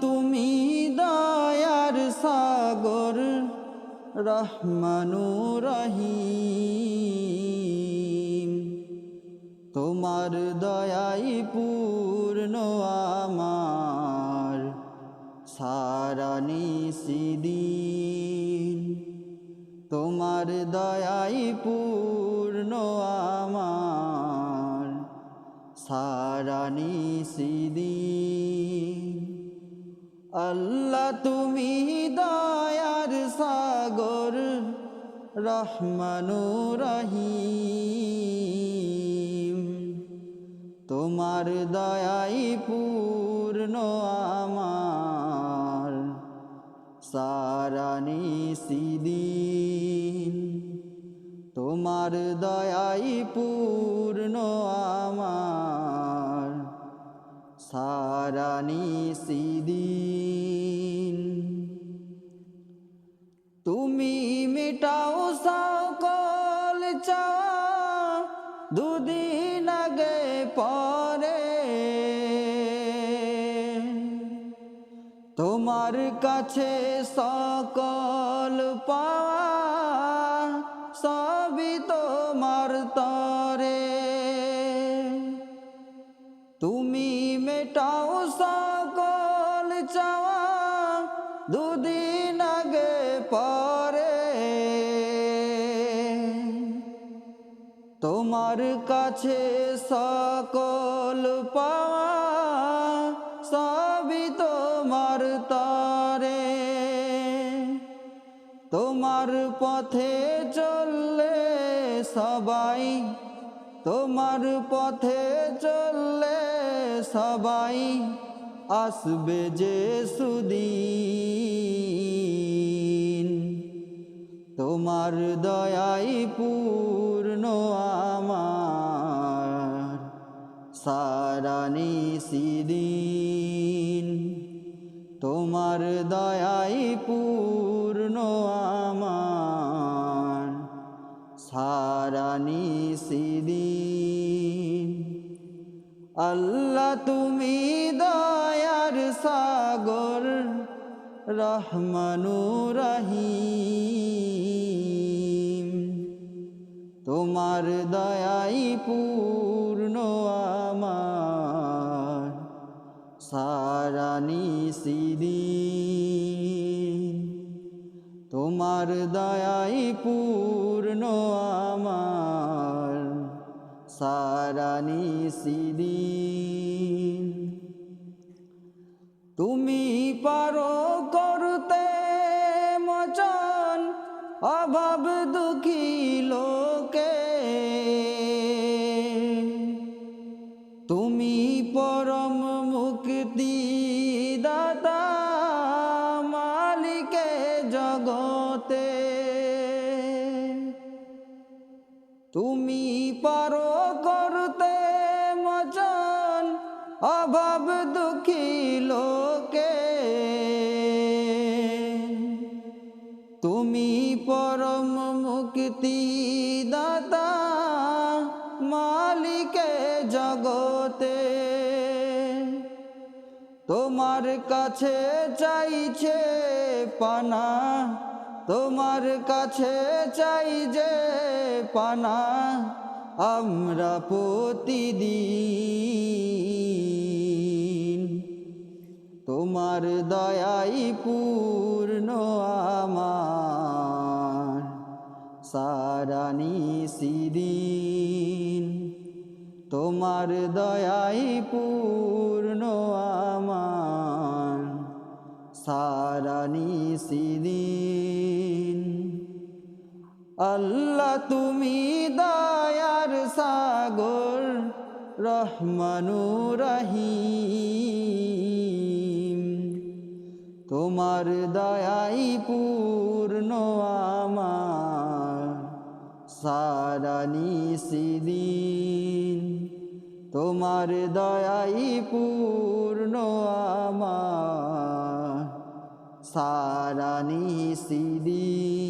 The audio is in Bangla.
তুমি দয়ার সাগর রহমানুর রহিম। তোমার দয়াই পূর্ণ আমার সারা নিশিদিন। তোমার দয়াই পূর্ণ আমার সারা নিশিদিন। আল্লাহ তুমি দয়ার সাগর রহমানুর রহিম। তোমার দয়াই পূর্ণ আমার সারা নিশিদিন। তোমার দয়াই পূর্ণ আমার সারা নিশিদিন। তুমি মিটাও সকল চাওয়া দুদিন আগে পরে। তোমার কাছে সকল পাওয়া সবই তোমার তরে। তুমি মেটাও সকল চাওয়া দুদিন আগে পরে। তোমার কাছে সকল পাওয়া সবই তোমার তরে। তোমার পথে চললে সবাই, তোমার পথে চললে সবাই আসবে যে সুদিন। তোমার দয়াই পূর্ণ আমার সারা নিশিদিন। তোমার দয়াই পূর্ণ আমার সারা নিশিদিন। আল্লাহ তুমি দয়ার সাগর রহমানুর রহিম। তোমার দয়াই পূর্ণ আমার সারা নিশিদিন। তোমার দয়াই পূর্ণ আমার সারা নিশিদিন। তুমি পারো করতে মোচন অভাব দুঃখী লোকে। তুমি পরম মুক্তি দাতা মালিকে জগতে। তুমি পারো করতে মোচন অভাব দুঃখী লোকে। তুমি পরম মুক্তি দাতা মালিকে জগতে। তোমার কাছে চাইছে পানা, তোমার কাছে চাই যে পানা আমরা প্রতিদিন। তোমার দয়াই পূর্ণ আমার সারা নিশিদিন। তোমার দয়াই পূর্ণ আমার সারা নিশিদিন। আল্লাহ তুমি দয়ার সাগর রহমানুর রহিম। তোমার দয়াই পূর্ণ আমার সারা নিশিদিন। তোমার দয়াই পূর্ণ আমার সারা নিশিদিন।